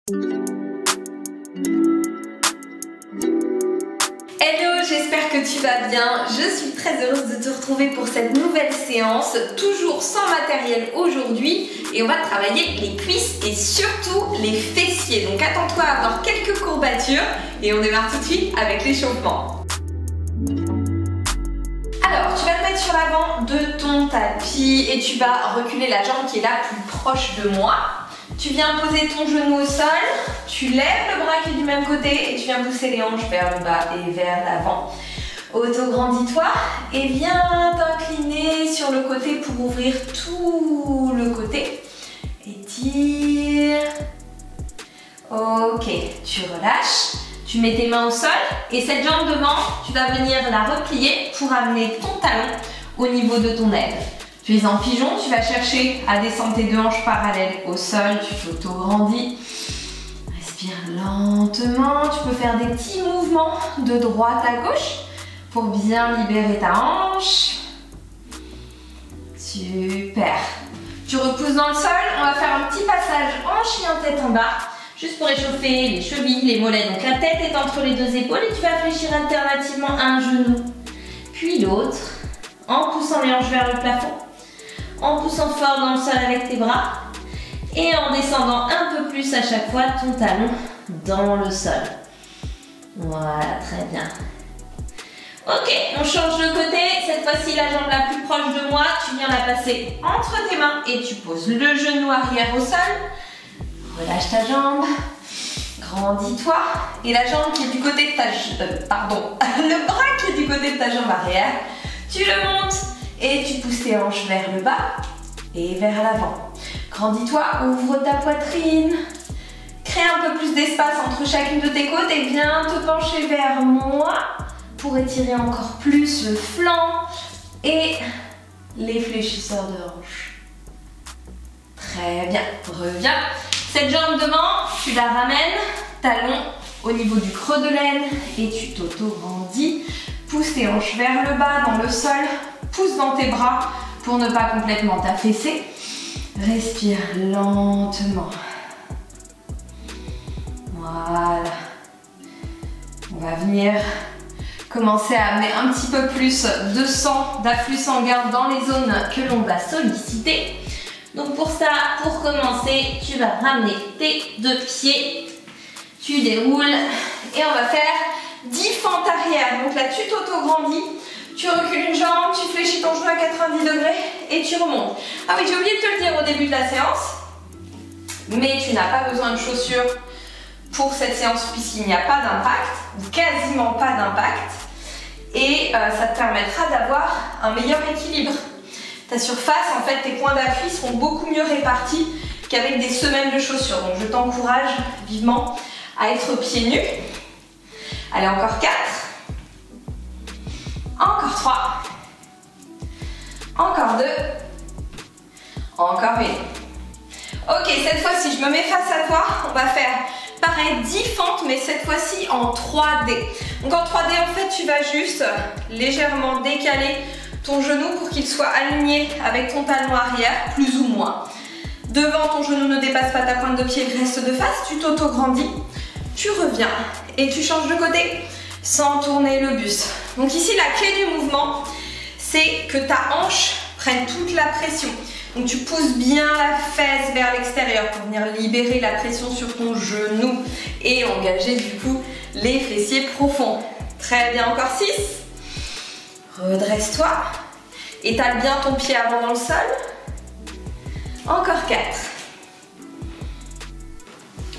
Hello, j'espère que tu vas bien. Je suis très heureuse de te retrouver pour cette nouvelle séance, toujours sans matériel aujourd'hui, et on va travailler les cuisses et surtout les fessiers. Donc attends-toi à avoir quelques courbatures et on démarre tout de suite avec l'échauffement. Alors, tu vas te mettre sur l'avant de ton tapis et tu vas reculer la jambe qui est la plus proche de moi. Tu viens poser ton genou au sol, tu lèves le bras qui est du même côté et tu viens pousser les hanches vers le bas et vers l'avant. Auto-grandis-toi et viens t'incliner sur le côté pour ouvrir tout le côté. Étire. Ok, tu relâches. Tu mets tes mains au sol et cette jambe devant, tu vas venir la replier pour amener ton talon au niveau de ton aile. Tu es en pigeon, tu vas chercher à descendre tes deux hanches parallèles au sol, tu t'auto-grandis. Respire lentement, tu peux faire des petits mouvements de droite à gauche pour bien libérer ta hanche. Super. Tu repousses dans le sol, on va faire un petit passage en chien tête en bas, juste pour échauffer les chevilles, les mollets. Donc la tête est entre les deux épaules et tu vas fléchir alternativement un genou, puis l'autre, en poussant les hanches vers le plafond. En poussant fort dans le sol avec tes bras et en descendant un peu plus à chaque fois ton talon dans le sol. Voilà, très bien. Ok, on change de côté. Cette fois-ci, la jambe la plus proche de moi, tu viens la passer entre tes mains et tu poses le genou arrière au sol. Relâche ta jambe. Grandis-toi. Et la jambe qui est du côté de ta le bras qui est du côté de ta jambe arrière, tu le montes. Et tu pousses tes hanches vers le bas et vers l'avant. Grandis-toi, ouvre ta poitrine. Crée un peu plus d'espace entre chacune de tes côtes et viens te pencher vers moi pour étirer encore plus le flanc et les fléchisseurs de hanches. Très bien, reviens. Cette jambe devant, tu la ramènes, talon au niveau du creux de l'aine et tu t'auto-grandis. Pousse tes hanches vers le bas dans le sol. Pousse dans tes bras pour ne pas complètement t'affaisser. Respire lentement. Voilà. On va venir commencer à amener un petit peu plus de sang, d'afflux sanguin dans les zones que l'on va solliciter. Donc pour ça, pour commencer, tu vas ramener tes deux pieds. Tu déroules et on va faire 10 fentes arrière. Donc là, tu t'auto-grandis. Tu recules une jambe, tu fléchis ton genou à 90 degrés et tu remontes. Ah oui, j'ai oublié de te le dire au début de la séance, mais tu n'as pas besoin de chaussures pour cette séance puisqu'il n'y a pas d'impact, ou quasiment pas d'impact, et ça te permettra d'avoir un meilleur équilibre. Ta surface, en fait, tes points d'appui seront beaucoup mieux répartis qu'avec des semelles de chaussures. Donc je t'encourage vivement à être pieds nus. Allez, encore 4. Encore 3, encore 2, encore 1. Ok, cette fois-ci, je me mets face à toi. On va faire pareil 10 fentes, mais cette fois-ci en 3D. Donc en 3D, en fait, tu vas juste légèrement décaler ton genou pour qu'il soit aligné avec ton talon arrière, plus ou moins. Devant, ton genou ne dépasse pas ta pointe de pied, reste de face. Tu t'auto-grandis, tu reviens et tu changes de côté sans tourner le buste. Donc ici, la clé du mouvement, c'est que ta hanche prenne toute la pression. Donc tu pousses bien la fesse vers l'extérieur pour venir libérer la pression sur ton genou et engager du coup les fessiers profonds. Très bien, encore 6. Redresse-toi. Étale bien ton pied avant dans le sol. Encore 4.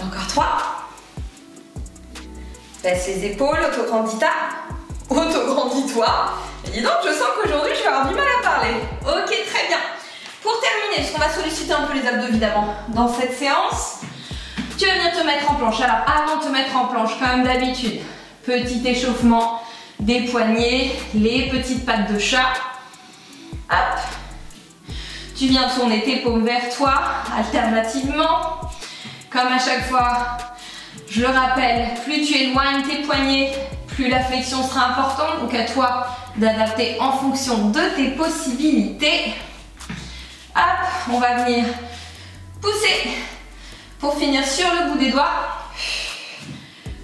Encore 3. Baisse les épaules, auto-grandis-toi. Et dis donc, je sens qu'aujourd'hui, je vais avoir du mal à parler. Ok, très bien. Pour terminer, parce qu'on va solliciter un peu les abdos évidemment dans cette séance, tu vas venir te mettre en planche. Alors, avant de te mettre en planche, comme d'habitude, petit échauffement des poignets, les petites pattes de chat. Hop. Tu viens tourner tes paumes vers toi, alternativement. Comme à chaque fois, je le rappelle, plus tu éloignes tes poignets, plus la flexion sera importante. Donc à toi d'adapter en fonction de tes possibilités. Hop, on va venir pousser Pour finir sur le bout des doigts,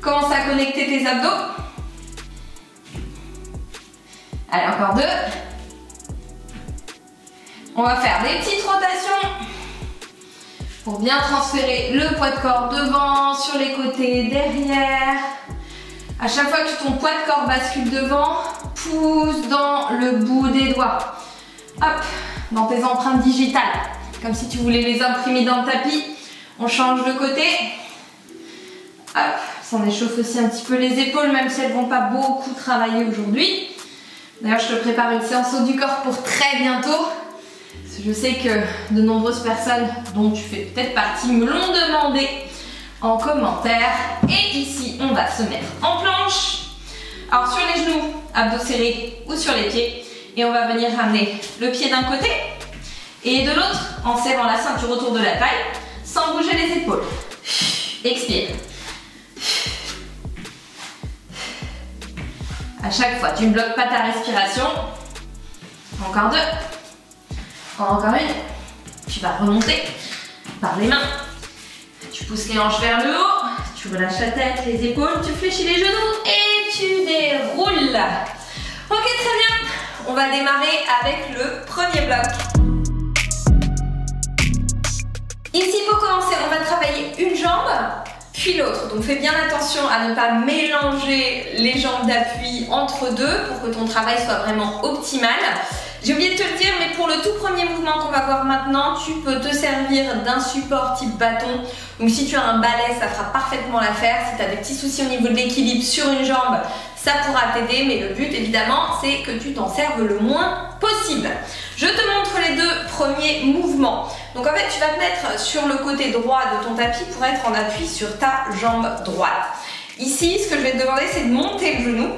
commence à connecter tes abdos. Allez, encore 2. On va faire des petites rotations pour bien transférer le poids de corps devant, sur les côtés, derrière. À chaque fois que ton poids de corps bascule devant, pousse dans le bout des doigts. Hop, dans tes empreintes digitales, comme si tu voulais les imprimer dans le tapis. On change de côté. Hop, ça en échauffe aussi un petit peu les épaules, même si elles ne vont pas beaucoup travailler aujourd'hui. D'ailleurs, je te prépare une séance haut du corps pour très bientôt. Parce que je sais que de nombreuses personnes, dont tu fais peut-être partie, me l'ont demandé en commentaire. Et ici, on va se mettre en planche. Alors sur les genoux, abdos serrés ou sur les pieds. Et on va venir ramener le pied d'un côté et de l'autre en serrant la ceinture autour de la taille sans bouger les épaules. Expire. À chaque fois, tu ne bloques pas ta respiration. Encore 2. Encore une. Tu vas remonter par les mains. Tu pousses les hanches vers le haut. Tu relâches la tête, les épaules. Tu fléchis les genoux et tu déroules. Ok, très bien. On va démarrer avec le premier bloc. Ici, pour commencer, on va travailler une jambe, puis l'autre. Donc fais bien attention à ne pas mélanger les jambes d'appui entre deux pour que ton travail soit vraiment optimal. J'ai oublié de te le dire, mais pour le tout premier mouvement qu'on va voir maintenant, tu peux te servir d'un support type bâton. Donc si tu as un balai, ça fera parfaitement l'affaire. Si tu as des petits soucis au niveau de l'équilibre sur une jambe, ça pourra t'aider, mais le but évidemment, c'est que tu t'en serves le moins possible. Je te montre les deux premiers mouvements. Donc en fait, tu vas te mettre sur le côté droit de ton tapis pour être en appui sur ta jambe droite. Ici, ce que je vais te demander, c'est de monter le genou,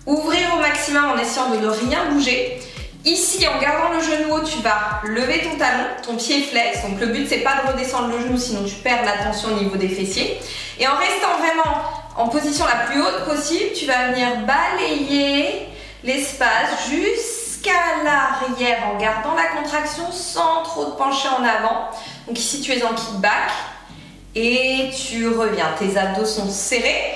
ouvrir au maximum en essayant de ne rien bouger. Ici, en gardant le genou haut, tu vas lever ton talon, ton pied flex. Donc le but, c'est pas de redescendre le genou, sinon tu perds la tension au niveau des fessiers. Et en restant vraiment en position la plus haute possible, tu vas venir balayer l'espace jusqu'à l'arrière en gardant la contraction sans trop te pencher en avant. Donc ici, tu es en kickback et tu reviens. Tes abdos sont serrés,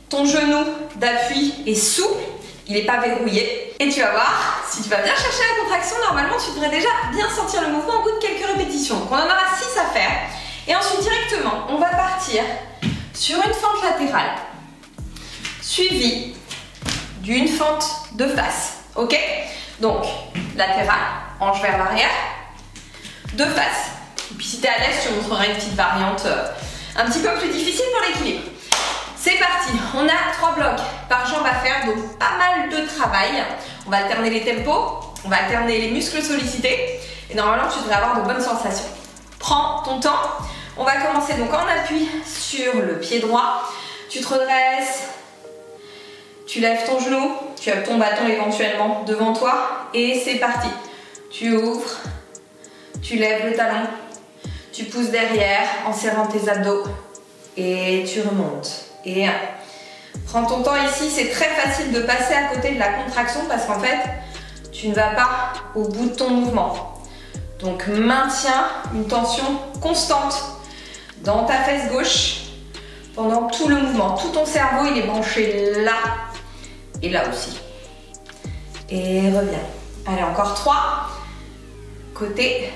ton genou d'appui est souple. Il n'est pas verrouillé. Et tu vas voir, si tu vas bien chercher la contraction, normalement tu devrais déjà bien sentir le mouvement au bout de quelques répétitions. Donc on en aura 6 à faire. Et ensuite directement, on va partir sur une fente latérale, suivie d'une fente de face. Ok? Donc latérale, hanche vers l'arrière, de face. Et puis si tu es à l'aise, je te montrerai une petite variante un petit peu plus difficile pour l'équilibre. C'est parti, on a 3 blocs par jambe à faire, donc pas mal de travail. On va alterner les tempos, on va alterner les muscles sollicités et normalement tu devrais avoir de bonnes sensations. Prends ton temps, on va commencer donc en appui sur le pied droit. Tu te redresses, tu lèves ton genou, tu as ton bâton éventuellement devant toi et c'est parti. Tu ouvres, tu lèves le talon, tu pousses derrière en serrant tes abdos et tu remontes. Et prends ton temps ici, c'est très facile de passer à côté de la contraction parce qu'en fait, tu ne vas pas au bout de ton mouvement. Donc maintiens une tension constante dans ta fesse gauche pendant tout le mouvement. Tout ton cerveau, il est branché là et là aussi. Et reviens. Allez, encore 3. Côté,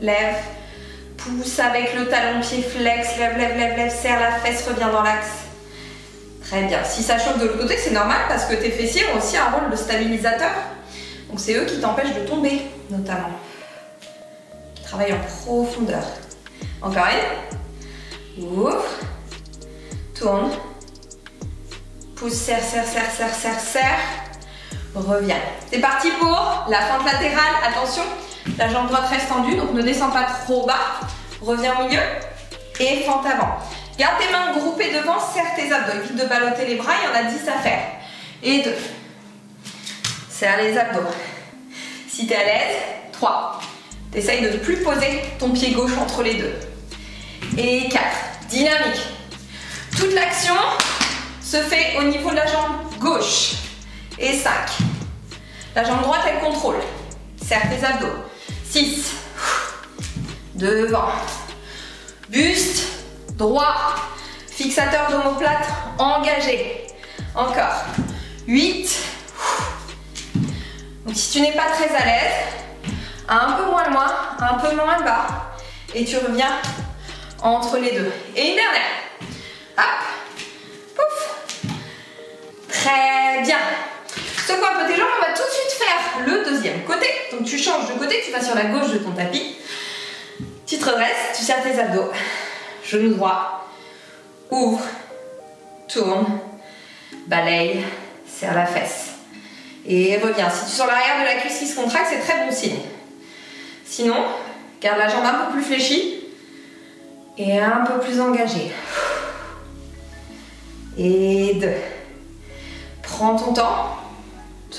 lève, pousse avec le talon, pied flex, lève, lève, lève, lève, serre la fesse, reviens dans l'axe. Très bien. Si ça chauffe de l'autre côté, c'est normal parce que tes fessiers ont aussi un rôle de stabilisateur. Donc c'est eux qui t'empêchent de tomber, notamment. Travaille en profondeur. Encore une. Ouvre. Tourne. Pousse, serre, serre, serre, serre, serre, serre. Reviens. C'est parti pour la fente latérale. Attention, la jambe droite reste tendue, donc ne descends pas trop bas. Reviens au milieu et fente avant. Garde tes mains groupées devant, serre tes abdos. Évite de ballotter les bras, il y en a 10 à faire. Et 2. Serre les abdos. Si tu es à l'aise, 3. T'essayes de ne plus poser ton pied gauche entre les deux. Et 4. Dynamique. Toute l'action se fait au niveau de la jambe gauche. Et 5. La jambe droite, elle contrôle. Serre tes abdos. 6. Devant. Buste droit. Fixateur d'omoplate engagé. Encore. 8. Donc si tu n'es pas très à l'aise, un peu moins loin, un peu moins bas. Et tu reviens entre les deux. Et une dernière. Hop. Pouf. Très bien. Secoue un peu tes jambes, on va tout de suite faire le deuxième côté. Donc tu changes de côté, tu vas sur la gauche de ton tapis. Tu te redresses, tu serres tes abdos. Genou droit. Ouvre. Tourne. Balaye. Serre la fesse. Et reviens. Si tu sens l'arrière de la cuisse qui se contracte, c'est très bon signe. Sinon, garde la jambe un peu plus fléchie et un peu plus engagée. Et 2. Prends ton temps.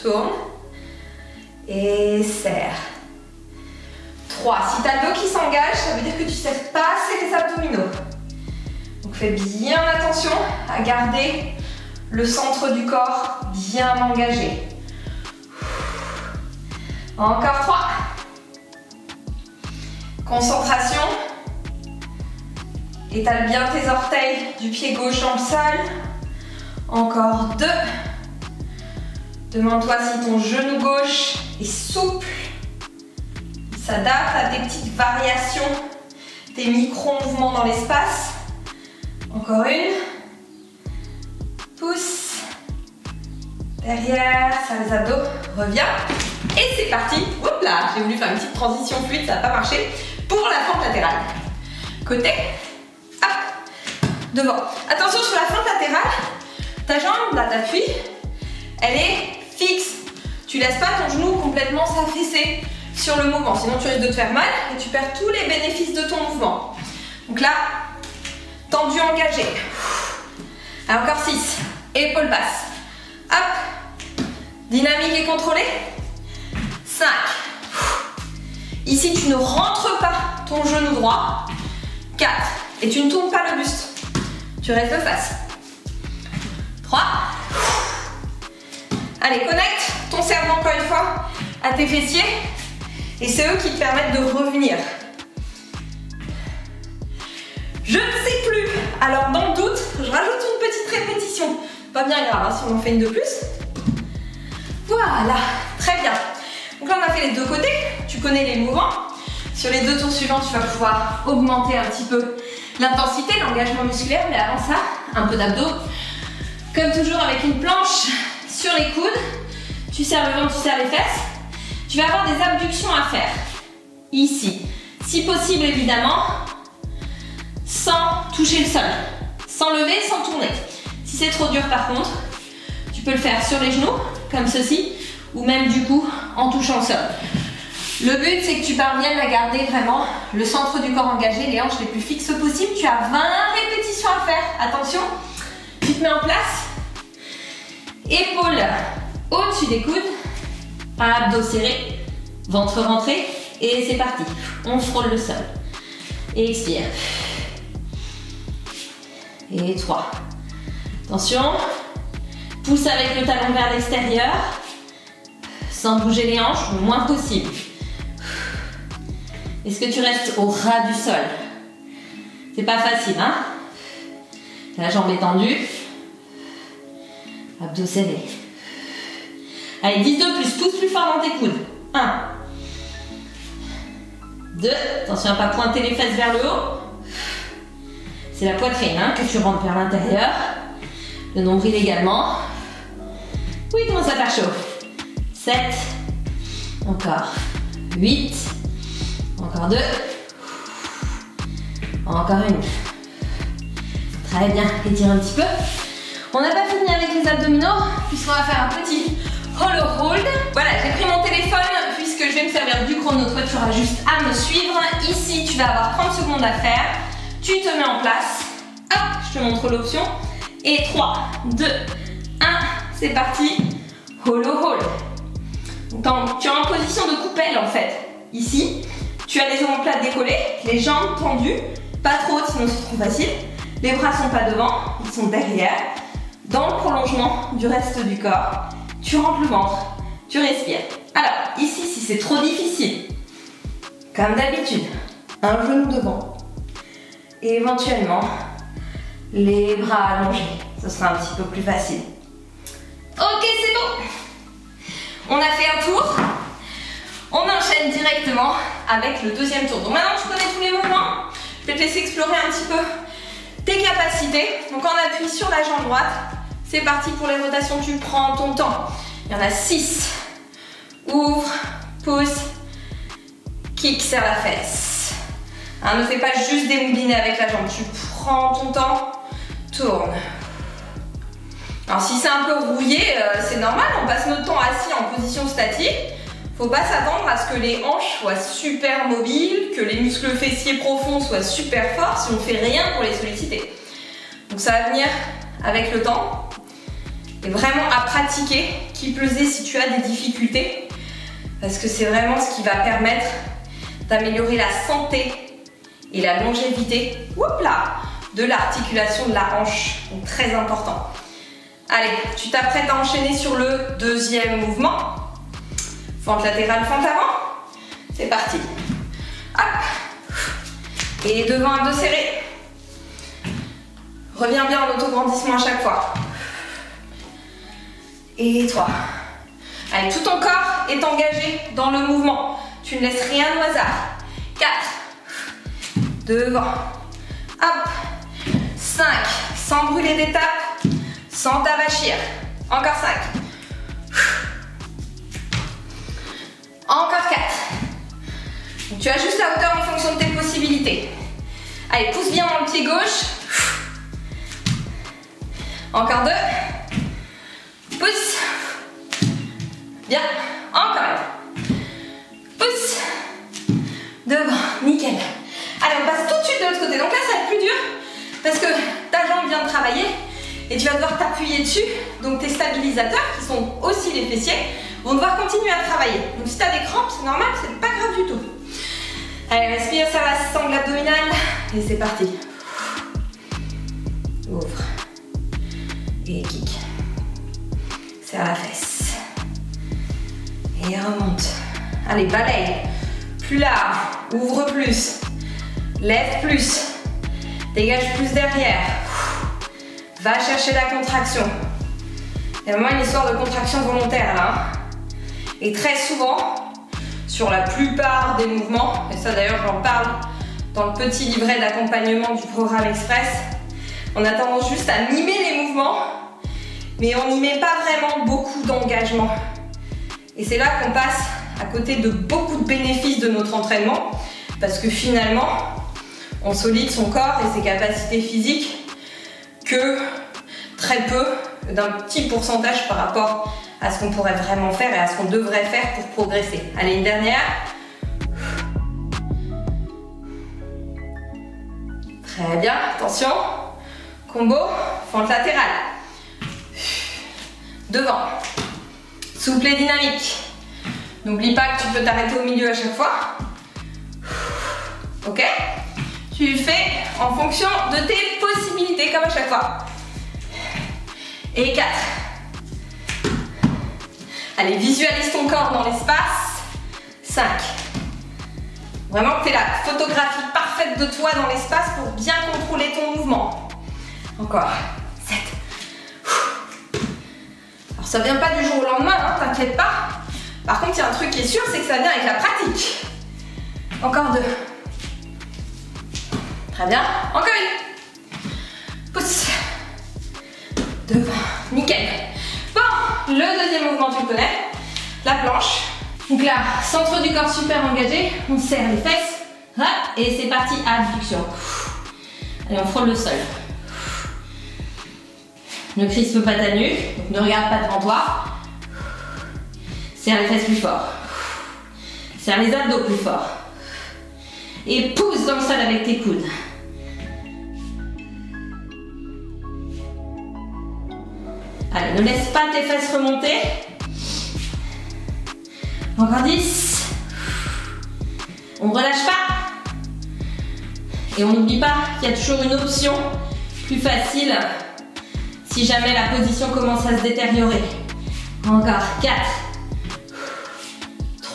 Tourne. Et serre. 3. Si tu as le dos qui s'engage, ça veut dire que tu ne serres pas assez les abdominaux. Donc fais bien attention à garder le centre du corps bien engagé. Encore 3. Concentration. Étale bien tes orteils du pied gauche dans le sol. Encore 2. Demande-toi si ton genou gauche est souple. Il s'adapte à tes petites variations, tes micro-mouvements dans l'espace. Encore une. Pousse. Derrière, serre les abdos. Reviens. Et c'est parti. Hop là, j'ai voulu faire une petite transition fluide, ça n'a pas marché. Pour la fente latérale. Côté. Hop. Devant. Attention sur la fente latérale. Ta jambe, là, t'appuies. Elle est fixe. Tu laisses pas ton genou complètement s'affaisser sur le mouvement. Sinon, tu risques de te faire mal et tu perds tous les bénéfices de ton mouvement. Donc là, tendu, engagé. Encore 6. Épaules basses. Hop. Dynamique et contrôlée. 5. Ici, tu ne rentres pas ton genou droit. 4. Et tu ne tournes pas le buste. Tu restes de face. 3. Allez, connecte ton cerveau encore une fois à tes fessiers. Et c'est eux qui te permettent de revenir. Je ne sais plus. Alors, dans le doute, je rajoute une petite répétition. Pas bien grave, hein, si on en fait une de plus. Voilà, très bien. Donc là, on a fait les deux côtés. Tu connais les mouvements. Sur les 2 tours suivants, tu vas pouvoir augmenter un petit peu l'intensité, l'engagement musculaire. Mais avant ça, un peu d'abdos. Comme toujours, avec une planche sur les coudes. Tu serres le ventre, tu serres les fesses. Tu vas avoir des abductions à faire. Ici. Si possible, évidemment, sans toucher le sol. Sans lever, sans tourner. Si c'est trop dur, par contre, tu peux le faire sur les genoux, comme ceci, ou même du coup, en touchant le sol. Le but, c'est que tu parviennes à garder vraiment le centre du corps engagé, les hanches les plus fixes possibles. Tu as 20 répétitions à faire. Attention, tu te mets en place. Épaules au-dessus des coudes. Abdos serrés. Ventre rentré. Et c'est parti. On frôle le sol. Et expire. Et 3. Attention. Pousse avec le talon vers l'extérieur. Sans bouger les hanches, le moins possible. Est-ce que tu restes au ras du sol? C'est pas facile, hein? La jambe est tendue. Abdos serrés. Allez, 10 de plus. Pousse plus fort dans tes coudes. 1. 2. Attention à ne pas pointer les fesses vers le haut. C'est la poitrine hein, que tu rentres vers l'intérieur. Le nombril également. Oui, il commence à faire chaud. 7. Encore. 8. Encore 2. Encore une. Très bien. Étire un petit peu. On n'a pas fini avec les abdominaux puisqu'on va faire un petit hollow hold. Voilà, j'ai pris mon téléphone puisque je vais me servir du chrono. Toi, tu auras juste à me suivre. Ici, tu vas avoir 30 secondes à faire. Tu te mets en place. Hop, je te montre l'option. Et 3, 2, 1, c'est parti. Hollow hold. Donc, tu es en position de coupelle en fait. Ici, tu as les omoplates décollées, les jambes tendues, pas trop hautes sinon c'est trop facile. Les bras sont pas devant, ils sont derrière. Dans le prolongement du reste du corps, tu rentres le ventre, tu respires. Alors, ici, si c'est trop difficile, comme d'habitude, un genou devant, Et éventuellement, les bras allongés. Ce sera un petit peu plus facile. Ok, c'est bon. On a fait un tour. On enchaîne directement avec le deuxième tour. Donc maintenant, tu connais tous les mouvements. Je vais te laisser explorer un petit peu tes capacités. Donc on appuie sur la jambe droite. C'est parti pour les rotations. Tu prends ton temps. Il y en a 6. Ouvre, pousse, kick, serre la fesse. Hein, ne fais pas juste démouliner avec la jambe. Tu prends ton temps, tourne. Alors si c'est un peu rouillé, c'est normal. On passe notre temps assis en position statique. Faut pas s'attendre à ce que les hanches soient super mobiles, que les muscles fessiers profonds soient super forts si on fait rien pour les solliciter. Donc ça va venir avec le temps et vraiment à pratiquer, qui plus est si tu as des difficultés, parce que c'est vraiment ce qui va permettre d'améliorer la santé et la longévité de l'articulation de la hanche. Donc très important. Allez, tu t'apprêtes à enchaîner sur le deuxième mouvement. Fente latérale, fente avant. C'est parti. Hop. Et devant, abdos serrés. Reviens bien en autograndissement à chaque fois. Et 3. Allez, tout ton corps est engagé dans le mouvement. Tu ne laisses rien au hasard. 4. Devant. Hop. 5. Sans brûler d'étape. Sans t'avachir. Encore 5. Encore 4. Donc, tu ajustes la hauteur en fonction de tes possibilités. Allez, pousse bien dans le pied gauche. Encore 2. Pousse. Bien. Encore une. Pousse. Devant. Nickel. Allez, on passe tout de suite de l'autre côté. Donc là, ça va être plus dur parce que ta jambe vient de travailler et tu vas devoir t'appuyer dessus. Donc tes stabilisateurs, qui sont aussi les fessiers, vont devoir continuer à travailler. Donc si tu as des crampes, c'est normal, c'est pas grave du tout. Allez, respire, serre la sangle abdominale et c'est parti. Ouvre. Et kick. Serre la fesse. Et remonte. Allez, balaye. Plus large. Ouvre plus. Lève plus. Dégage plus derrière. Va chercher la contraction. Il y a vraiment une histoire de contraction volontaire là. Et très souvent, sur la plupart des mouvements, et ça d'ailleurs j'en parle dans le petit livret d'accompagnement du programme Express, on a tendance juste à mimer les mouvements, mais on n'y met pas vraiment beaucoup d'engagement. Et c'est là qu'on passe à côté de beaucoup de bénéfices de notre entraînement, parce que finalement, on solide son corps et ses capacités physiques que très peu, d'un petit pourcentage par rapport à ce qu'on pourrait vraiment faire et à ce qu'on devrait faire pour progresser. Allez, une dernière. Très bien, attention. Combo, fente latérale. Devant. Souple et dynamique. N'oublie pas que tu peux t'arrêter au milieu à chaque fois. Ok? Tu le fais en fonction de tes possibilités, comme à chaque fois. Et 4. Allez, visualise ton corps dans l'espace. 5. Vraiment que tu aies la photographie parfaite de toi dans l'espace pour bien contrôler ton mouvement. Encore. 7. Alors ça vient pas du jour au lendemain, hein, t'inquiète pas. Par contre, il y a un truc qui est sûr, c'est que ça vient avec la pratique. Encore 2. Très bien. Encore une. Pousse. Devant. Nickel. Bon, le deuxième mouvement, tu le connais. La planche. Donc là, centre du corps super engagé. On serre les fesses. Hop, et c'est parti, abduction. Allez, on frôle le sol. Ne crispe pas ta nuque. Donc ne regarde pas devant toi. Serre les fesses plus fort. Serre les abdos plus fort. Et pousse dans le sol avec tes coudes. Allez, ne laisse pas tes fesses remonter. Encore 10. On ne relâche pas. Et on n'oublie pas qu'il y a toujours une option plus facile si jamais la position commence à se détériorer. Encore 4.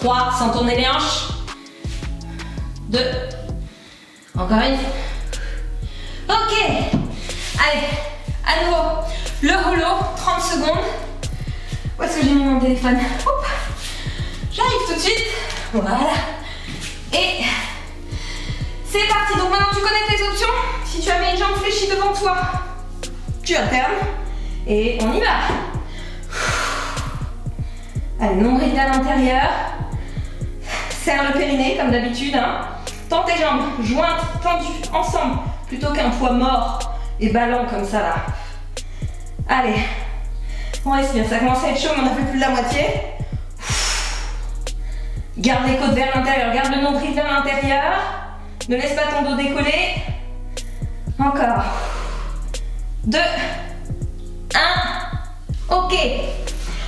3, sans tourner les hanches. 2. Encore une. Ok. Allez, à nouveau, le rouleau, 30 secondes. Où est-ce que j'ai mis mon téléphone? Oups. J'arrive tout de suite. Voilà. Et c'est parti. Donc maintenant tu connais tes options. Si tu as mis une jambe fléchie devant toi, tu alternes. Et on y va. Allez, nombril vers l'intérieur. Serre le périnée comme d'habitude. Hein. Tends tes jambes jointes, tendues, ensemble. Plutôt qu'un poids mort et ballant comme ça là. Allez. On respire. Ça commence à être chaud, mais on a fait plus de la moitié. Garde les côtes vers l'intérieur. Garde le nombril vers l'intérieur. Ne laisse pas ton dos décoller. Encore. 2. 1. Ok.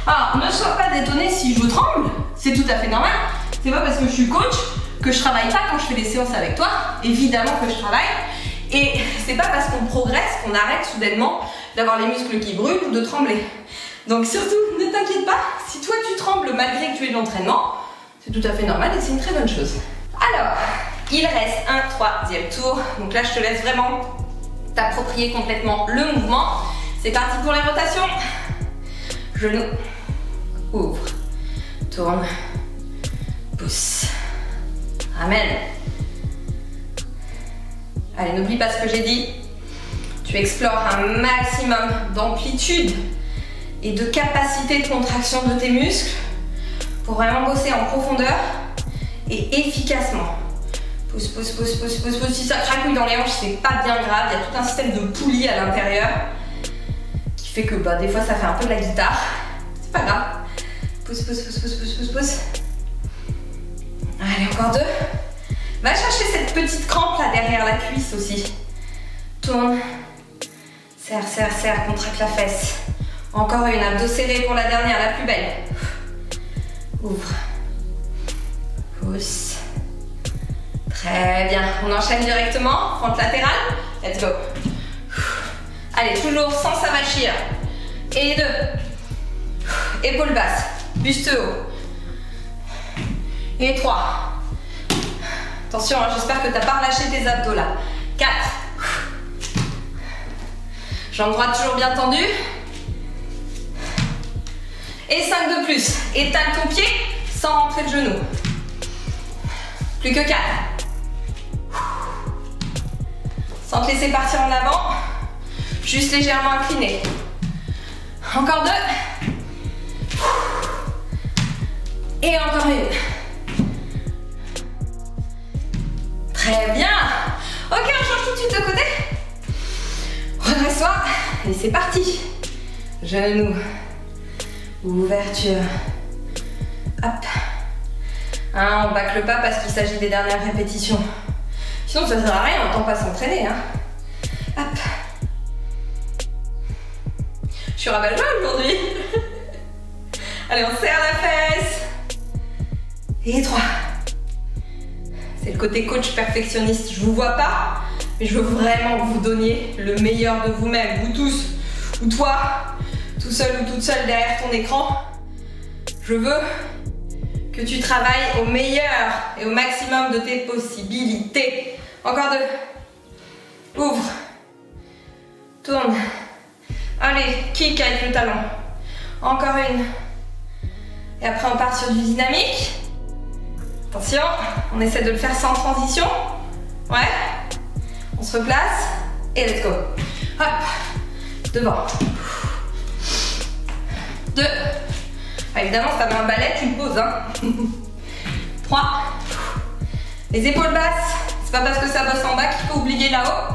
Alors, ne sois pas détonné si je tremble. C'est tout à fait normal. C'est pas parce que je suis coach que je travaille pas quand je fais des séances avec toi. Évidemment que je travaille. Et c'est pas parce qu'on progresse qu'on arrête soudainement d'avoir les muscles qui brûlent ou de trembler. Donc surtout, ne t'inquiète pas. Si toi tu trembles malgré que tu aies de l'entraînement, c'est tout à fait normal et c'est une très bonne chose. Alors, il reste un troisième tour. Donc là, je te laisse vraiment t'approprier complètement le mouvement. C'est parti pour les rotations. Genou, ouvre, tourne, pousse, ramène. Allez, n'oublie pas ce que j'ai dit. Tu explores un maximum d'amplitude et de capacité de contraction de tes muscles pour vraiment bosser en profondeur et efficacement. Pousse, pousse, pousse, pousse, pousse, pousse. Si ça cracouille dans les hanches, c'est pas bien grave. Il y a tout un système de poulies à l'intérieur qui fait que des fois ça fait un peu de la guitare. C'est pas grave. Pousse, pousse, pousse, pousse, pousse, pousse, pousse. Allez, encore 2. Va chercher cette petite crampe là derrière la cuisse aussi. Tourne. Serre, serre, serre. Contracte la fesse. Encore une. Abdos serrés pour la dernière, la plus belle. Ouvre. Pousse. Très bien. On enchaîne directement. Fente latérale. Let's go. Allez, toujours sans s'avachir. Et 2. Épaules basses. Buste haut. Et 3. Attention, hein, j'espère que tu n'as pas relâché tes abdos là. 4. Jambe droite toujours bien tendue. Et 5 de plus. Étale ton pied sans rentrer le genou. Plus que 4. Sans te laisser partir en avant. Juste légèrement incliné. Encore 2. Et encore une. Très bien. Ok, on change tout de suite de côté. Redresse-toi. Et c'est parti. Genou. Ouverture. Hop. Hein, on bâcle pas parce qu'il s'agit des dernières répétitions. Sinon, ça sert à rien, on n'entend pas s'entraîner. Hein. Hop. Je suis rabat-joie aujourd'hui. Allez, on serre la fesse. Et 3. C'est le côté coach perfectionniste. Je vous vois pas, mais je veux vraiment que vous donniez le meilleur de vous-même. Vous tous, ou toi, tout seul ou toute seule derrière ton écran. Je veux que tu travailles au meilleur et au maximum de tes possibilités. Encore 2. Ouvre. Tourne. Allez, kick avec le talon. Encore une. Et après, on part sur du dynamique. Attention, on essaie de le faire sans transition. Ouais. On se replace. Et let's go. Hop. Devant. 2. Ah, évidemment, si t'avais un balai, tu le poses. Hein. 3. Les épaules basses. C'est pas parce que ça bosse en bas qu'il faut oublier là-haut.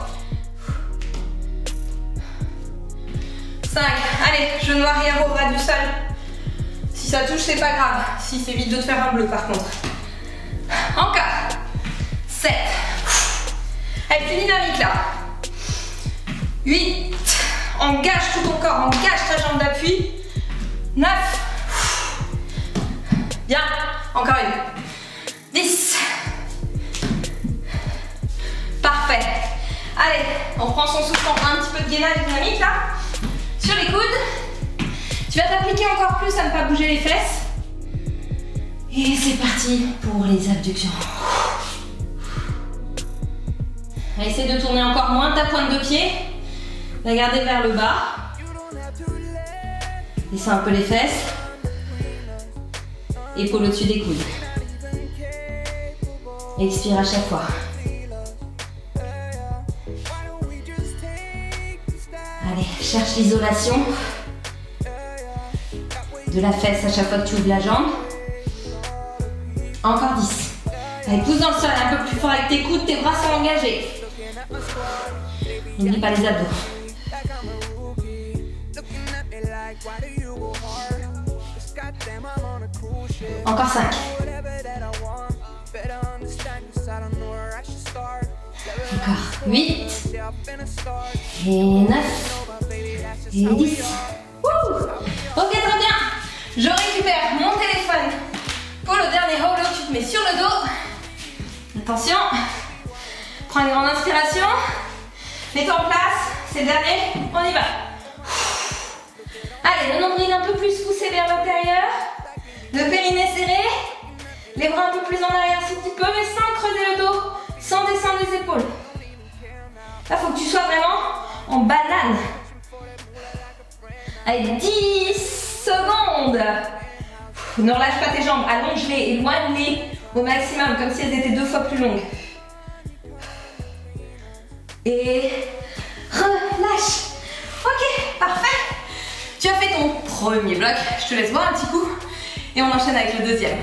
5. Allez, genou arrière au ras du sol. Si ça touche, c'est pas grave. Si, c'est vite de te faire un bleu par contre. Encore. 7. Allez, plus dynamique là. 8. Engage tout ton corps, engage ta jambe d'appui. 9. Bien. Encore une. 10. Parfait. Allez, on prend son souffle, on prend un petit peu de gainage dynamique là. Sur les coudes. Tu vas t'appliquer encore plus à ne pas bouger les fesses. Et c'est parti pour les abductions. Essaye de tourner encore moins ta pointe de pied. La garder vers le bas. Descends un peu les fesses. Épaules au-dessus des coudes. Expire à chaque fois. Allez, cherche l'isolation de la fesse à chaque fois que tu ouvres la jambe. Encore 10. Allez, pousse dans le sol un peu plus fort avec tes coudes, tes bras sont engagés. N'oublie pas les abdos. Encore 5. Encore 8. Et 9. Et 10. Wouh! Ok, très bien. Je récupère mon téléphone pour le dernier holo. Tu te mets sur le dos. Attention. Prends une grande inspiration. Mets-toi en place. C'est le dernier. On y va. Allez, le nombril un peu plus poussé vers l'intérieur. Le périnée serré. Les bras un peu plus en arrière si tu peux, mais sans creuser le dos, sans descendre les épaules. Là, il faut que tu sois vraiment en banane. Allez, 10 secondes. Ne relâche pas tes jambes, allonge-les, éloigne-les au maximum, comme si elles étaient 2 fois plus longues. Et relâche. Ok, parfait. Tu as fait ton premier bloc. Je te laisse boire un petit coup et on enchaîne avec le deuxième.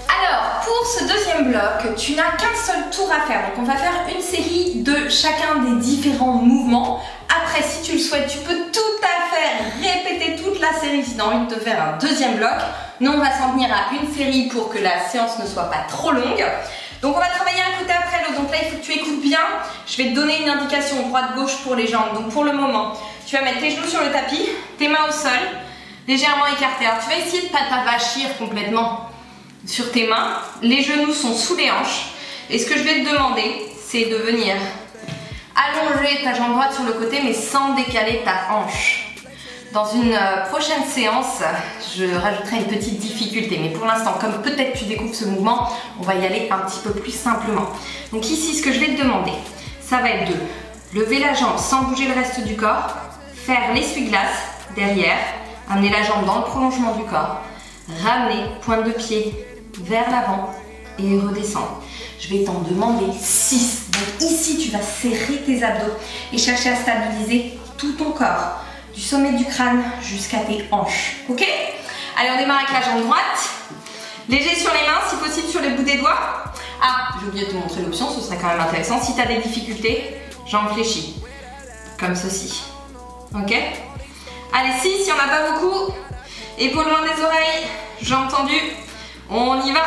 Alors, pour ce deuxième bloc, tu n'as qu'un seul tour à faire. Donc, on va faire une série de chacun des différents mouvements. Après, si tu le souhaites, tu peux tout à fait répéter toute la série si tu as envie de te faire un deuxième bloc. Nous, on va s'en tenir à une série pour que la séance ne soit pas trop longue. Donc, on va travailler un côté après l'autre. Donc là, il faut que tu écoutes bien. Je vais te donner une indication droite-gauche pour les jambes. Donc, pour le moment, tu vas mettre tes genoux sur le tapis, tes mains au sol, légèrement écartées. Alors, tu vas essayer de ne pas t'avachir complètement sur tes mains. Les genoux sont sous les hanches. Et ce que je vais te demander, c'est de venir allonger ta jambe droite sur le côté, mais sans décaler ta hanche. Dans une prochaine séance, je rajouterai une petite difficulté. Mais pour l'instant, comme peut-être tu découvres ce mouvement, on va y aller un petit peu plus simplement. Donc ici, ce que je vais te demander, ça va être de lever la jambe sans bouger le reste du corps, faire l'essuie-glace derrière, amener la jambe dans le prolongement du corps, ramener pointe de pied vers l'avant et redescendre. Je vais t'en demander 6. Donc ici, tu vas serrer tes abdos et chercher à stabiliser tout ton corps, du sommet du crâne jusqu'à tes hanches. Ok? Allez, on démarre avec la jambe droite. Léger sur les mains, si possible sur les bouts des doigts. Ah, j'ai oublié de te montrer l'option, ce serait quand même intéressant. Si tu as des difficultés, jambes fléchies, comme ceci. Ok? Allez, 6, il n'y en a pas beaucoup. Épaules loin des oreilles, jambes tendues. On y va.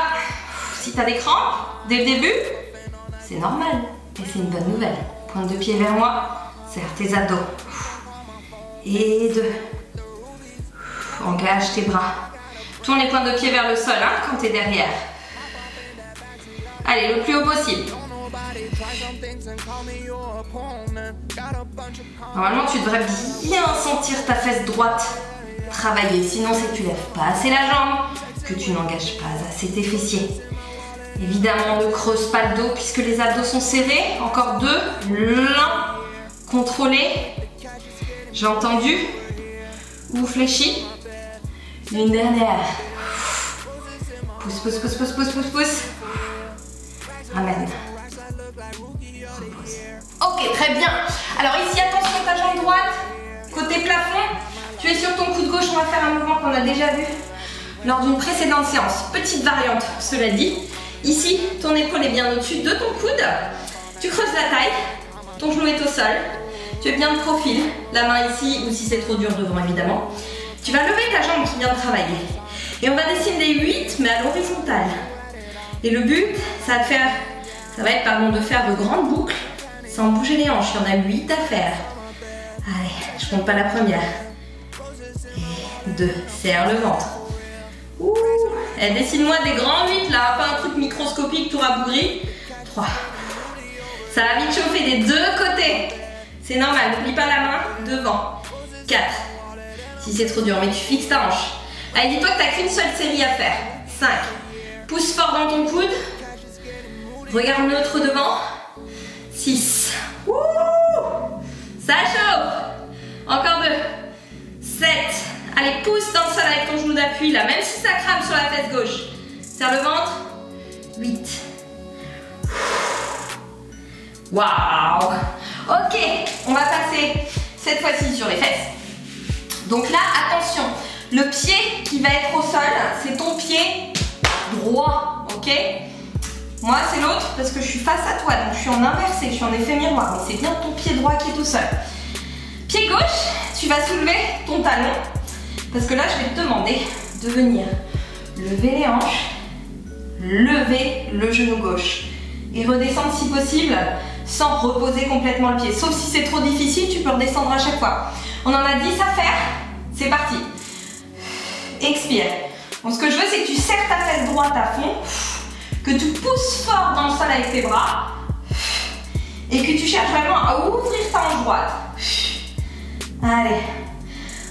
Si tu as des crampes dès le début, c'est normal. Et c'est une bonne nouvelle. Pointe de pied vers moi, serre tes abdos. Et 2. Engage tes bras. Tourne les pointes de pied vers le sol quand tu es derrière. Allez, le plus haut possible. Normalement, tu devrais bien sentir ta fesse droite travailler. Sinon, c'est que tu lèves pas assez la jambe, que tu n'engages pas assez tes fessiers. Évidemment, ne creuse pas le dos puisque les abdos sont serrés. Encore 2. L'un. Contrôlé. J'ai entendu. Ou fléchi. Une dernière. Pousse, pousse, pousse, pousse, pousse, pousse, pousse. Ramène. Repose. Ok, très bien. Alors ici, attention, ta jambe droite, côté plafond. Tu es sur ton coude gauche, on va faire un mouvement qu'on a déjà vu lors d'une précédente séance. Petite variante, cela dit. Ici, ton épaule est bien au-dessus de ton coude. Tu creuses la taille, ton genou est au sol. Tu es bien de profil, la main ici, ou si c'est trop dur devant évidemment. Tu vas lever ta jambe qui vient de travailler. Et on va dessiner des 8, mais à l'horizontale. Et le but, ça va être de faire de grandes boucles sans bouger les hanches. Il y en a 8 à faire. Allez, je compte pas la première. Et 2, serre le ventre. Ouh, dessine-moi des grands 8 là, pas un truc microscopique tout rabougri. 3. Ça va vite chauffer des deux côtés. C'est normal, n'oublie pas la main devant. 4. Si c'est trop dur, mais tu fixes ta hanche. Allez, dis-toi que tu n'as qu'une seule série à faire. 5. Pousse fort dans ton coude. Regarde neutre devant. 6. Ouh, ça chauffe. Encore 2. 7. Allez, pousse dans le sol avec ton genou d'appui là, même si ça crame sur la fesse gauche. Serre le ventre. 8. Waouh. Ok, on va passer cette fois-ci sur les fesses. Donc là, attention, le pied qui va être au sol, c'est ton pied droit, ok? Moi, c'est l'autre parce que je suis face à toi, donc je suis en inversé, je suis en effet miroir, mais c'est bien ton pied droit qui est au sol. Pied gauche, tu vas soulever ton talon, parce que là, je vais te demander de venir lever les hanches, lever le genou gauche et redescendre si possible sans reposer complètement le pied. Sauf si c'est trop difficile, tu peux redescendre à chaque fois. On en a 10 à faire, c'est parti. Expire. Bon, ce que je veux, c'est que tu serres ta fesse droite à fond, que tu pousses fort dans le sol avec tes bras et que tu cherches vraiment à ouvrir ta hanche droite. Allez,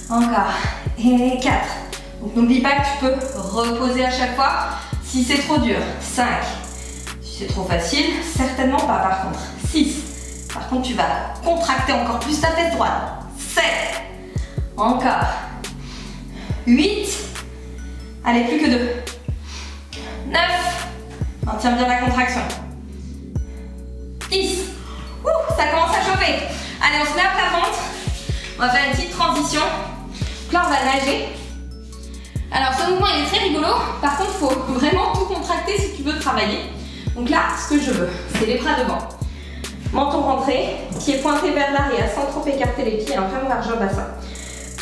encore. Et 4. Donc n'oublie pas que tu peux reposer à chaque fois si c'est trop dur. 5. Si c'est trop facile, certainement pas par contre. 6. Par contre, tu vas contracter encore plus ta fesse droite. 7. Encore. 8. Allez, plus que 2. 9. Maintiens bien la contraction. 10. Ouh, ça commence à chauffer. Allez, on se met à plat ventre. On va faire une petite transition. Donc là, on va nager. Alors, ce mouvement, il est très rigolo. Par contre, il faut vraiment tout contracter si tu veux travailler. Donc là, ce que je veux, c'est les bras devant. Menton rentré, pied pointé vers l'arrière sans trop écarter les pieds, vraiment largeur bassin.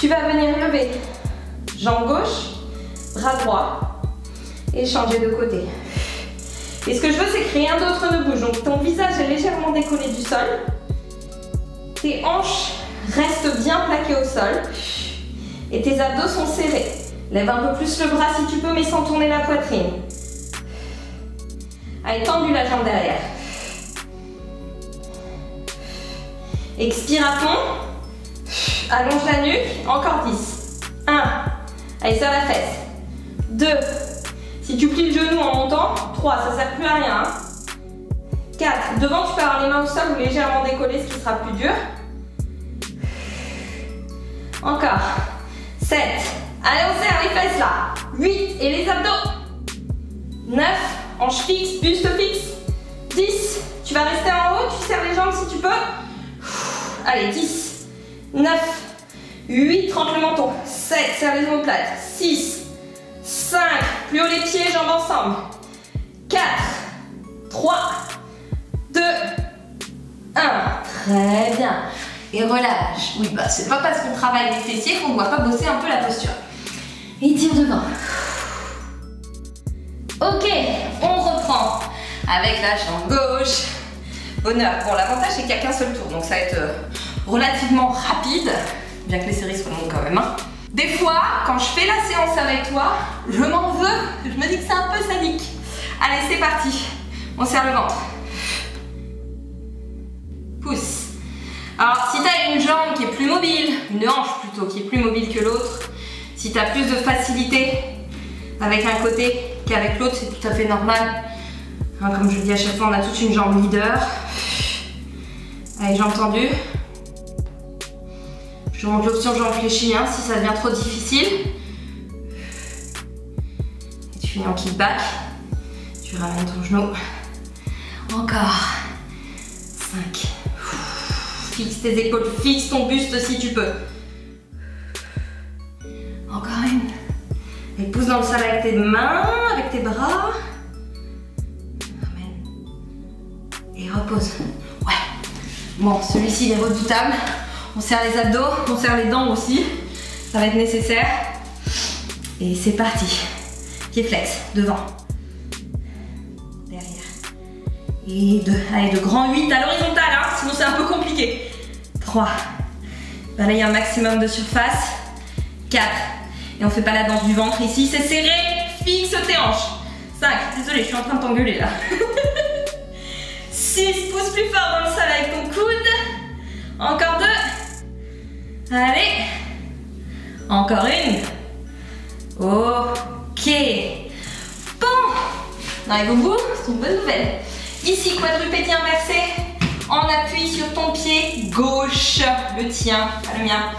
Tu vas venir lever jambe gauche, bras droit et changer de côté. Et ce que je veux, c'est que rien d'autre ne bouge. Donc ton visage est légèrement décollé du sol. Tes hanches restent bien plaquées au sol. Et tes abdos sont serrés. Lève un peu plus le bras si tu peux, mais sans tourner la poitrine. Allez, tendu la jambe derrière. Expire à fond. Allonge la nuque. Encore 10. 1. Allez, serre la fesse. 2. Si tu plies le genou en montant. 3. Ça ne sert plus à rien. 4. Devant, tu peux avoir les mains au sol ou légèrement décollées, ce qui sera plus dur. Encore. 7. Allez, on serre les fesses là. 8. Et les abdos. 9. Hanche fixe, buste fixe. 10. Tu vas rester en haut, tu serres les jambes si tu peux. Allez, 10. 9. 8. Rentre le menton. 7. Serre les omoplates. 6. 5. Plus haut les pieds, jambes ensemble. 4. 3. 2. 1. Très bien. Et relâche. Oui, bah c'est pas parce qu'on travaille les fessiers qu'on ne doit pas bosser un peu la posture. Et tire devant. Ok, on reprend avec la jambe gauche. Bonheur. Bon, l'avantage c'est qu'il n'y a qu'un seul tour, donc ça va être relativement rapide, bien que les séries soient longues quand même. Hein. Des fois, quand je fais la séance avec toi, je m'en veux, je me dis que c'est un peu sadique. Allez, c'est parti. On serre le ventre. Pousse. Alors, si tu as une jambe qui est plus mobile, une hanche plutôt qui est plus mobile que l'autre, si tu as plus de facilité avec un côté qu'avec l'autre, c'est tout à fait normal. Hein, comme je le dis à chaque fois, on a toute une jambe leader. Allez, jambes tendues. Je monte l'option jambe fléchie hein, si ça devient trop difficile. Et tu finis en kickback. Tu ramènes ton genou. Encore. 5. Fixe tes épaules, fixe ton buste si tu peux. Encore une. Et pousse dans le sol avec tes mains, avec tes bras. Ramène. Et repose. Ouais. Bon, celui-ci il est redoutable. On serre les abdos, on serre les dents aussi. Ça va être nécessaire. Et c'est parti. Pied flex, devant. Derrière. Et 2. Allez, de grands 8 à l'horizontale, hein, sinon c'est un peu compliqué. 3. Balaye un maximum de surface. 4. Et on fait pas la danse du ventre ici, c'est serré, fixe tes hanches. 5, désolée, je suis en train de t'engueuler là. 6, pousse plus fort dans le sol avec ton coude. Encore 2. Allez. Encore une. Ok. Bon. On arrive au bout, c'est une bonne nouvelle. Ici, quadrupédie inversé, en appui sur ton pied gauche, le tien, pas le mien.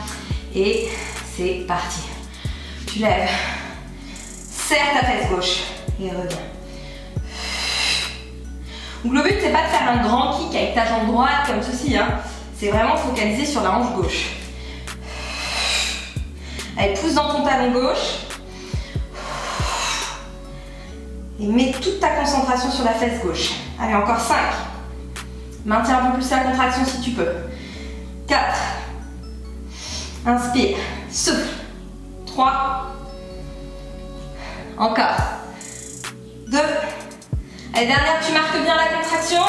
Et c'est parti. Tu lèves, serre ta fesse gauche et reviens. Donc le but, c'est pas de faire un grand kick avec ta jambe droite comme ceci, hein. C'est vraiment focaliser sur la hanche gauche. Allez, pousse dans ton talon gauche. Et mets toute ta concentration sur la fesse gauche. Allez, encore 5. Maintiens un peu plus la contraction si tu peux. 4. Inspire. Souffle. 3. Encore. 2. Allez, dernière, tu marques bien la contraction.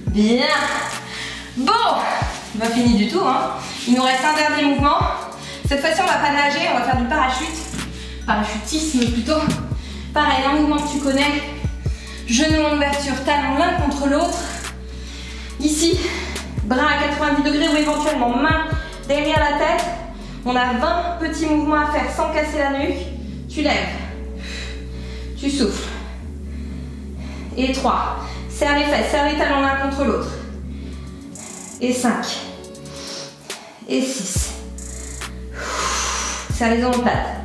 Bien. Bon, c'est pas fini du tout, hein. Il nous reste un dernier mouvement. Cette fois-ci, on va pas nager, on va faire du parachute. Parachutisme plutôt. Pareil, un mouvement que tu connais. Genou en ouverture, talons l'un contre l'autre. Ici, bras à 90 degrés ou éventuellement main derrière la tête. On a 20 petits mouvements à faire sans casser la nuque. Tu lèves. Tu souffles. Et 3. Serre les fesses, serre les talons l'un contre l'autre. Et 5. Et 6. Serre les omoplates.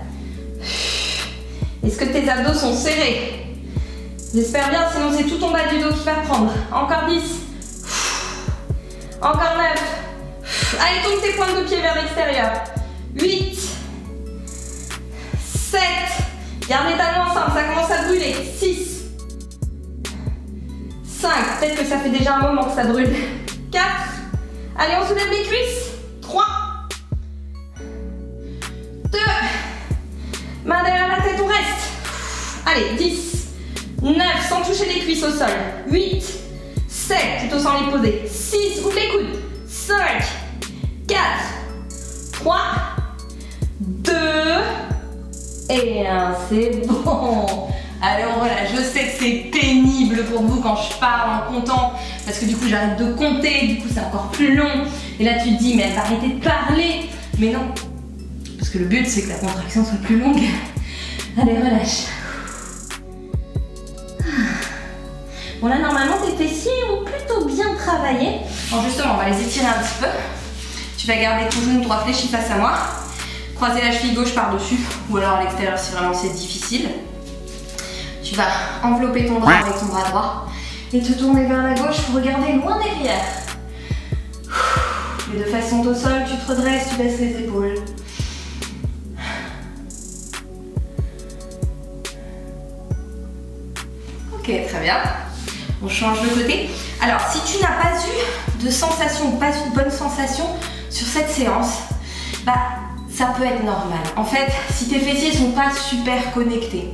Est-ce que tes abdos sont serrés? J'espère bien, sinon c'est tout ton bas du dos qui va prendre. Encore 10. Encore 9. Allez, tourne tes pointes de pied vers l'extérieur. 8. 7. Garde les talons ensemble, ça commence à brûler. 6. 5. Peut-être que ça fait déjà un moment que ça brûle. 4. Allez, on soulève les cuisses. 3. 2. Main derrière la tête, on reste. Allez, 10. 9, sans toucher les cuisses au sol. 8. 7, plutôt sans les poser. 6, ouvre les coudes. 5. 4. 3. 2. Et 1, c'est bon. Allez, on relâche. Je sais que c'est pénible pour vous quand je parle en comptant, parce que du coup j'arrête de compter, du coup c'est encore plus long. Et là tu te dis, mais elle va arrêter de parler. Mais non, parce que le but c'est que la contraction soit plus longue. Allez, relâche. Bon là normalement tes fessiers ont plutôt bien travaillé. Alors justement, on va les étirer un petit peu. Tu vas garder ton genou droit fléchi face à moi. Croiser la cheville gauche par-dessus, ou alors à l'extérieur si vraiment c'est difficile. Tu vas envelopper ton bras avec ton bras droit et te tourner vers la gauche pour regarder loin derrière. Les deux fesses sont au sol, tu te redresses, tu baisses les épaules. Ok, très bien. On change de côté. Alors, si tu n'as pas eu de sensation, pas eu de bonne sensation sur cette séance, bah ça peut être normal. En fait, si tes fessiers sont pas super connectés,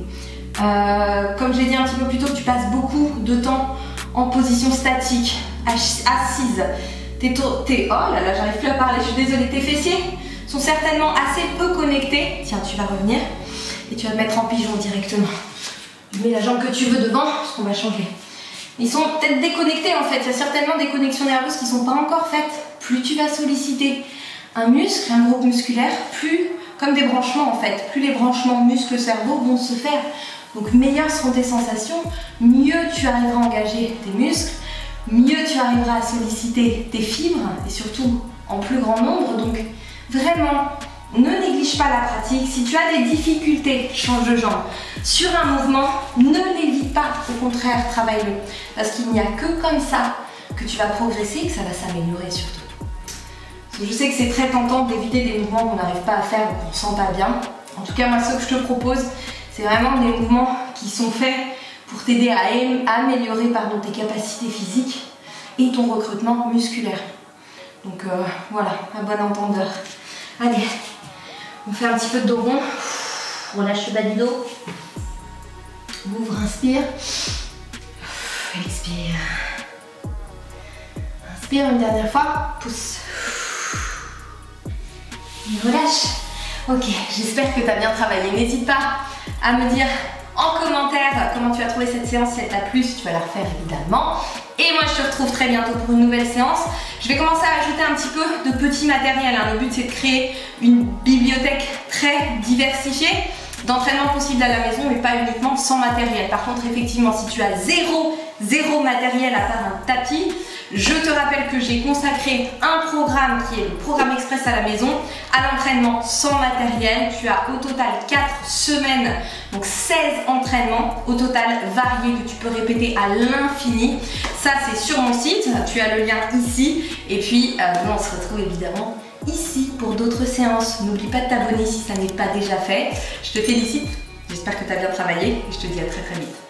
comme j'ai dit un petit peu plus tôt, tu passes beaucoup de temps en position statique, assise. Oh là là, j'arrive plus à parler, je suis désolée. Tes fessiers sont certainement assez peu connectés. Tiens, tu vas revenir et tu vas te mettre en pigeon directement. Tu mets la jambe que tu veux devant, parce qu'on va changer. Ils sont peut-être déconnectés en fait. Il y a certainement des connexions nerveuses qui ne sont pas encore faites. Plus tu vas solliciter un muscle, un groupe musculaire, plus, comme des branchements en fait, plus les branchements muscle-cerveau vont se faire. Donc meilleures seront tes sensations, mieux tu arriveras à engager tes muscles, mieux tu arriveras à solliciter tes fibres et surtout en plus grand nombre. Donc vraiment, ne néglige pas la pratique. Si tu as des difficultés, change de jambe. Sur un mouvement, ne l'évite pas, au contraire, travaille-le. Parce qu'il n'y a que comme ça que tu vas progresser et que ça va s'améliorer surtout. Parce que je sais que c'est très tentant d'éviter des mouvements qu'on n'arrive pas à faire ou qu'on ne sent pas bien. En tout cas, moi, ce que je te propose, c'est vraiment des mouvements qui sont faits pour t'aider à améliorer tes capacités physiques et ton recrutement musculaire. Donc voilà, à bon entendeur. Allez, on fait un petit peu de dos rond. Relâche le bas du dos. Ouvre, inspire. Expire. Inspire une dernière fois. Pousse. Et relâche. Ok, j'espère que tu as bien travaillé. N'hésite pas à me dire en commentaire comment tu as trouvé cette séance, si elle t'a plu, si tu vas la refaire évidemment. Et moi je te retrouve très bientôt pour une nouvelle séance. Je vais commencer à ajouter un petit peu de petit matériel. Le but c'est de créer une bibliothèque très diversifiée. d'entraînement possible à la maison, mais pas uniquement sans matériel. Par contre, effectivement, si tu as zéro matériel à part un tapis, je te rappelle que j'ai consacré un programme qui est le programme express à la maison à l'entraînement sans matériel. Tu as au total 4 semaines, donc 16 entraînements au total variés que tu peux répéter à l'infini. Ça, c'est sur mon site, tu as le lien ici. Et puis, on se retrouve évidemment ici pour d'autres séances. N'oublie pas de t'abonner si ça n'est pas déjà fait. Je te félicite, j'espère que tu as bien travaillé et je te dis à très vite.